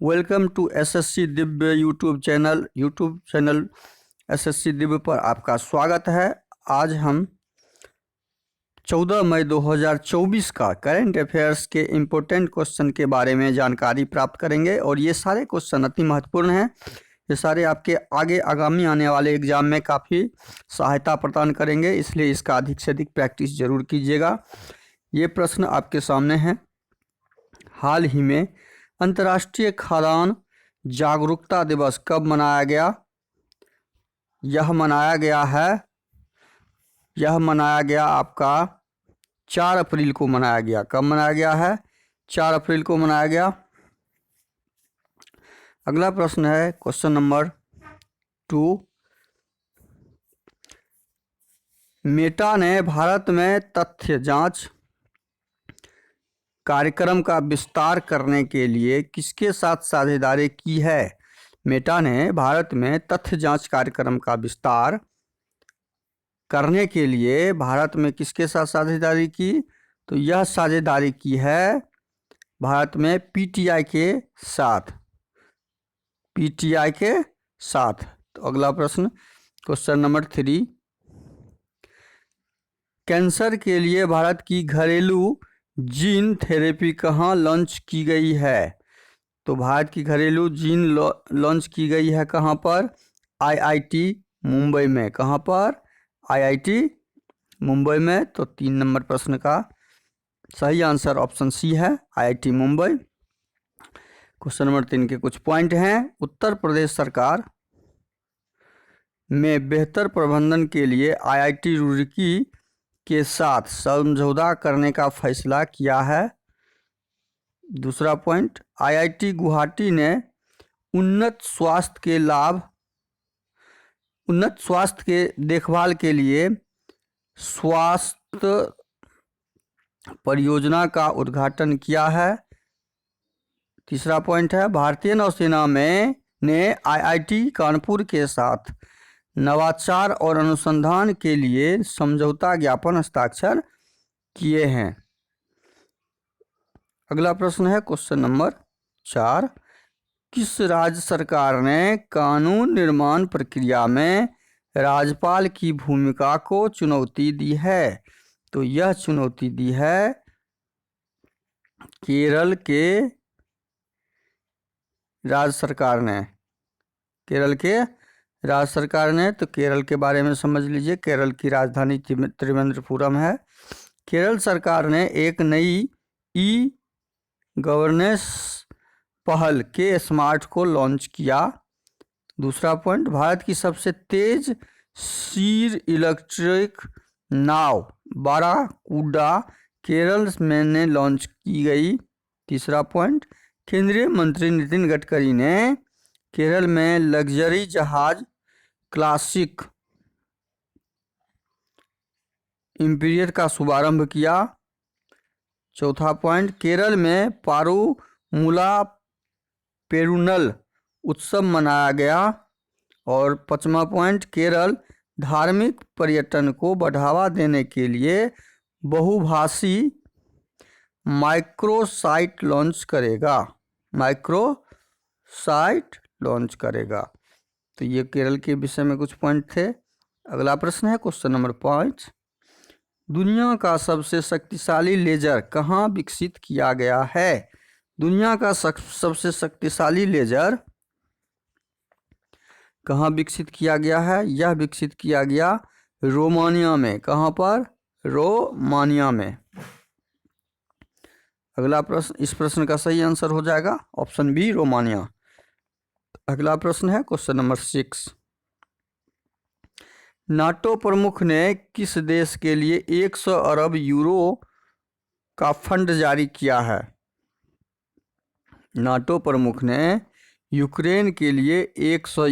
Welcome to SSC Divya YouTube channel SSC Divya पर आपका स्वागत है। आज हम 14 मई 2024 का करंट अफेयर्स के इम्पोर्टेंट क्वेश्चन के बारे में जानकारी प्राप्त करेंगे और ये सारे क्वेश्चन अति महत्वपूर्ण हैं। ये सारे आपके आगामी आने वाले एग्जाम में काफ़ी सहायता प्रदान करेंगे, इसलिए इसका अधिक से अधिक प्रैक्टिस जरूर कीजिएगा। ये प्रश्न आपके सामने हैं। हाल ही में अंतर्राष्ट्रीय खाद्यान्न जागरूकता दिवस कब मनाया गया? यह मनाया गया आपका 4 अप्रैल को मनाया गया। कब मनाया गया है? 4 अप्रैल को मनाया गया। अगला प्रश्न है क्वेश्चन नंबर 2। मेटा ने भारत में तथ्य जांच कार्यक्रम का विस्तार करने के लिए किसके साथ साझेदारी की है? मेटा ने भारत में तथ्य जांच कार्यक्रम का विस्तार करने के लिए भारत में किसके साथ साझेदारी की? तो यह साझेदारी की है भारत में पीटीआई के साथ। तो अगला प्रश्न क्वेश्चन नंबर 3। कैंसर के लिए भारत की घरेलू जीन थेरेपी कहाँ लॉन्च की गई है? तो भारत की घरेलू जीन लॉन्च की गई है कहाँ पर? आईआईटी मुंबई में। कहाँ पर? आईआईटी मुंबई में। तो 3 नंबर प्रश्न का सही आंसर ऑप्शन सी है, आईआईटी मुंबई। क्वेश्चन नंबर 3 के कुछ पॉइंट हैं। उत्तर प्रदेश सरकार में बेहतर प्रबंधन के लिए आईआईटी रुड़की के साथ समझौता करने का फैसला किया है। दूसरा पॉइंट, आईआईटी गुवाहाटी ने उन्नत स्वास्थ्य के देखभाल के लिए स्वास्थ्य परियोजना का उद्घाटन किया है। तीसरा पॉइंट है, भारतीय नौसेना ने आईआईटी कानपुर के साथ नवाचार और अनुसंधान के लिए समझौता ज्ञापन हस्ताक्षर किए हैं। अगला प्रश्न है क्वेश्चन नंबर 4। किस राज्य सरकार ने कानून निर्माण प्रक्रिया में राज्यपाल की भूमिका को चुनौती दी है? तो यह चुनौती दी है केरल के राज्य सरकार ने। तो केरल के बारे में समझ लीजिए। केरल की राजधानी त्रिवेंद्रपुरम है। केरल सरकार ने एक नई ई गवर्नेंस पहल के स्मार्ट को लॉन्च किया। दूसरा पॉइंट, भारत की सबसे तेज सीर इलेक्ट्रिक नाव बाराकूडा केरल में ने लॉन्च की गई। तीसरा पॉइंट, केंद्रीय मंत्री नितिन गडकरी ने केरल में लग्जरी जहाज क्लासिक इंपीरियल का शुभारंभ किया। चौथा पॉइंट, केरल में पारुमुला पेरुनल उत्सव मनाया गया। और 5वां पॉइंट, केरल धार्मिक पर्यटन को बढ़ावा देने के लिए बहुभाषी माइक्रोसाइट लॉन्च करेगा। तो ये केरल के विषय में कुछ पॉइंट थे। अगला प्रश्न है क्वेश्चन नंबर 5। दुनिया का सबसे शक्तिशाली लेजर कहाँ विकसित किया गया है? दुनिया का सबसे शक्तिशाली लेजर कहाँ विकसित किया गया है? यह विकसित किया गया रोमानिया में। कहाँ पर? रोमानिया में। अगला प्रश्न, इस प्रश्न का सही आंसर हो जाएगा ऑप्शन बी, रोमानिया। अगला प्रश्न है क्वेश्चन नंबर 6। नाटो प्रमुख ने किस देश के लिए 100 अरब यूरो का फंड जारी किया है? नाटो प्रमुख ने यूक्रेन के लिए 100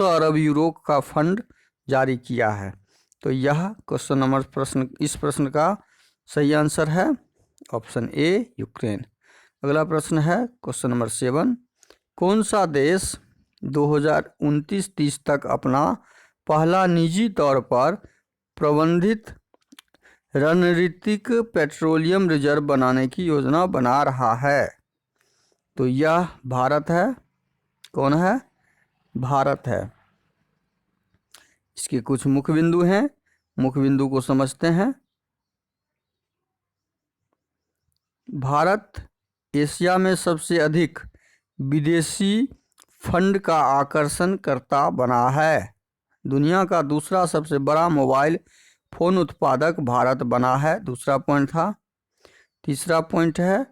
अरब यूरो का फंड जारी किया है। तो यह क्वेश्चन नंबर इस प्रश्न का सही आंसर है ऑप्शन ए, यूक्रेन। अगला प्रश्न है क्वेश्चन नंबर 7। कौन सा देश 2029-30 तक अपना पहला निजी तौर पर प्रबंधित रणनीतिक पेट्रोलियम रिजर्व बनाने की योजना बना रहा है? तो यह भारत है। कौन है? भारत है। इसके कुछ मुख्य बिंदु हैं, मुख्य बिंदु को समझते हैं। भारत एशिया में सबसे अधिक विदेशी फंड का आकर्षण करता बना है। दुनिया का दूसरा सबसे बड़ा मोबाइल फोन उत्पादक भारत बना है। दूसरा पॉइंट था। तीसरा पॉइंट है,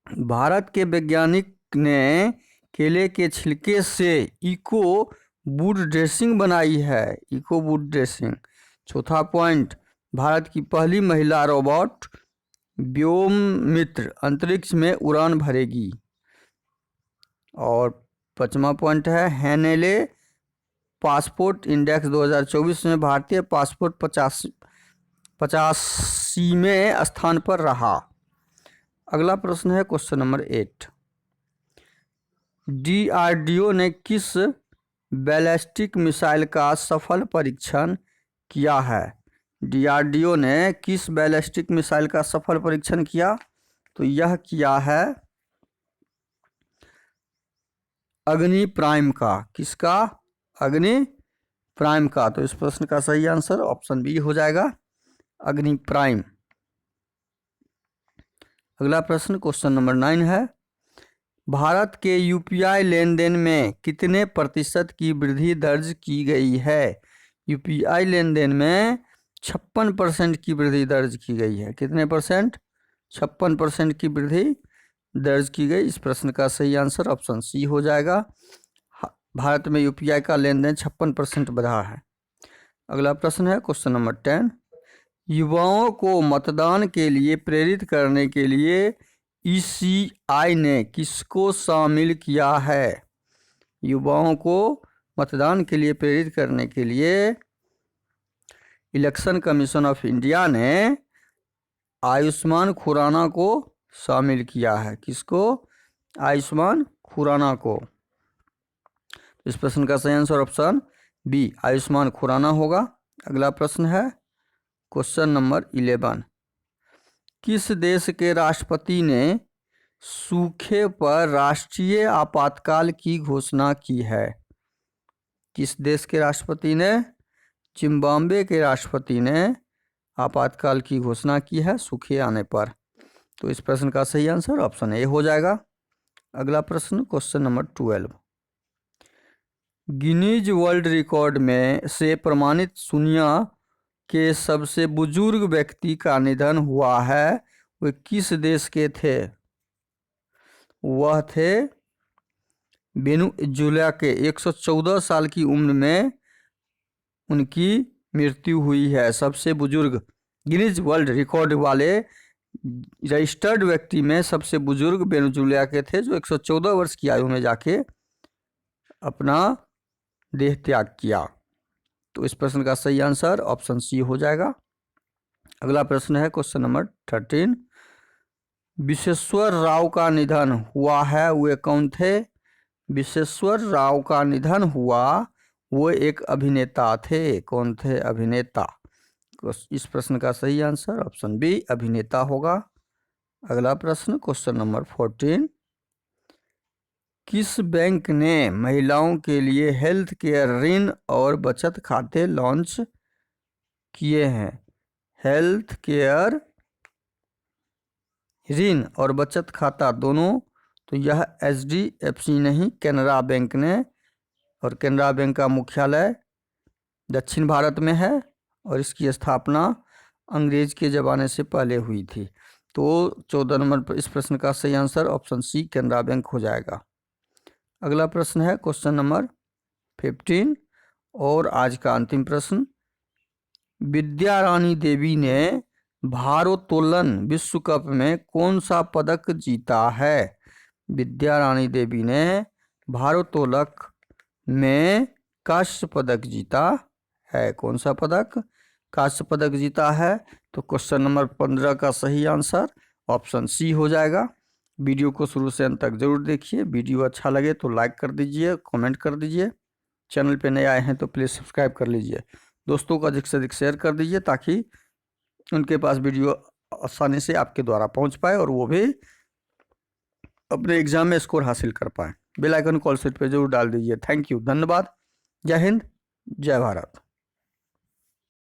भारत के वैज्ञानिक ने केले के छिलके से इको वुड ड्रेसिंग बनाई है। Eco wood dressing. चौथा पॉइंट, भारत की पहली महिला रोबोट व्योममित्र अंतरिक्ष में उड़ान भरेगी। और पांचवा पॉइंट है, हैनेले पासपोर्ट इंडेक्स 2024 में भारतीय पासपोर्ट 85वें स्थान पर रहा। अगला प्रश्न है क्वेश्चन नंबर 8। DRDO ने किस बैलिस्टिक मिसाइल का सफल परीक्षण किया है? DRDO ने किस बैलिस्टिक मिसाइल का सफल परीक्षण किया? तो यह किया है अग्नि प्राइम का। किसका? अग्नि प्राइम का। तो इस प्रश्न का सही आंसर ऑप्शन बी हो जाएगा, अग्नि प्राइम। अगला प्रश्न क्वेश्चन नंबर 9 है, भारत के UPI लेन देन में कितने प्रतिशत की वृद्धि दर्ज की गई है? UPI लेन देन में 56% की वृद्धि दर्ज की गई है। कितने परसेंट? 56% की वृद्धि दर्ज की गई। इस प्रश्न का सही आंसर ऑप्शन सी हो जाएगा। भारत में UPI का लेन देन 56% बढ़ा है। अगला प्रश्न है क्वेश्चन नंबर 10, युवाओं को मतदान के लिए प्रेरित करने के लिए ECI ने किसको शामिल किया है? युवाओं को मतदान के लिए प्रेरित करने के लिए इलेक्शन कमीशन ऑफ इंडिया ने आयुष्मान खुराना को शामिल किया है। किसको? आयुष्मान खुराना को। इस प्रश्न का सही answer option B, Ayushmann Khurrana होगा। अगला प्रश्न है क्वेश्चन नंबर 11, किस देश के राष्ट्रपति ने सूखे पर राष्ट्रीय आपातकाल की घोषणा की है? किस देश के राष्ट्रपति ने? जिम्बाब्वे के राष्ट्रपति ने आपातकाल की घोषणा की है सूखे आने पर। तो इस प्रश्न का सही आंसर ऑप्शन ए हो जाएगा। अगला प्रश्न question number 12, Guinness world record में से प्रमाणित दुनिया के सबसे बुजुर्ग व्यक्ति का निधन हुआ है। वे किस देश के थे? वह थे वेनेजुएला के। 114 साल की उम्र में उनकी मृत्यु हुई है। सबसे बुजुर्ग गिनीज वर्ल्ड रिकॉर्ड वाले रजिस्टर्ड व्यक्ति में सबसे बुजुर्ग वेनेजुएला के थे, जो 114 वर्ष की आयु में जाके अपना देह त्याग किया। तो इस प्रश्न का सही आंसर ऑप्शन सी हो जाएगा। अगला प्रश्न है क्वेश्चन नंबर 13, विश्वेश्वर राव का निधन हुआ है, वे कौन थे? विश्वेश्वर राव का निधन हुआ, वो एक अभिनेता थे। कौन थे? अभिनेता। इस प्रश्न का सही आंसर ऑप्शन बी, अभिनेता होगा। अगला प्रश्न क्वेश्चन नंबर 14, किस बैंक ने महिलाओं के लिए हेल्थ केयर ऋण और बचत खाते लॉन्च किए हैं? हेल्थ केयर ऋण और बचत खाता दोनों। तो यह HDFC नहीं, कैनरा बैंक ने। और कैनरा बैंक का मुख्यालय दक्षिण भारत में है और इसकी स्थापना अंग्रेज के ज़माने से पहले हुई थी। तो 14 नंबर पर इस प्रश्न का सही answer option C, Canara bank हो जाएगा। अगला प्रश्न है क्वेश्चन नंबर 15 और आज का अंतिम प्रश्न, विद्या रानी देवी ने भारोत्तोलन विश्व कप में कौन सा पदक जीता है? विद्या रानी देवी ने भारोत्तोलक में कांस्य पदक जीता है। कौन सा पदक? कांस्य पदक जीता है। तो क्वेश्चन नंबर 15 का सही आंसर ऑप्शन सी हो जाएगा। वीडियो को शुरू से अंत तक जरूर देखिए। वीडियो अच्छा लगे तो लाइक कर दीजिए, कमेंट कर दीजिए। चैनल पे नए आए हैं तो प्लीज़ सब्सक्राइब कर लीजिए। दोस्तों को अधिक से अधिक शेयर कर दीजिए ताकि उनके पास वीडियो आसानी से आपके द्वारा पहुंच पाए और वो भी अपने एग्जाम में स्कोर हासिल कर पाए। बेल आइकन कॉल सेट पे जरूर डाल दीजिए। थैंक यू, धन्यवाद। जय हिंद, जय भारत।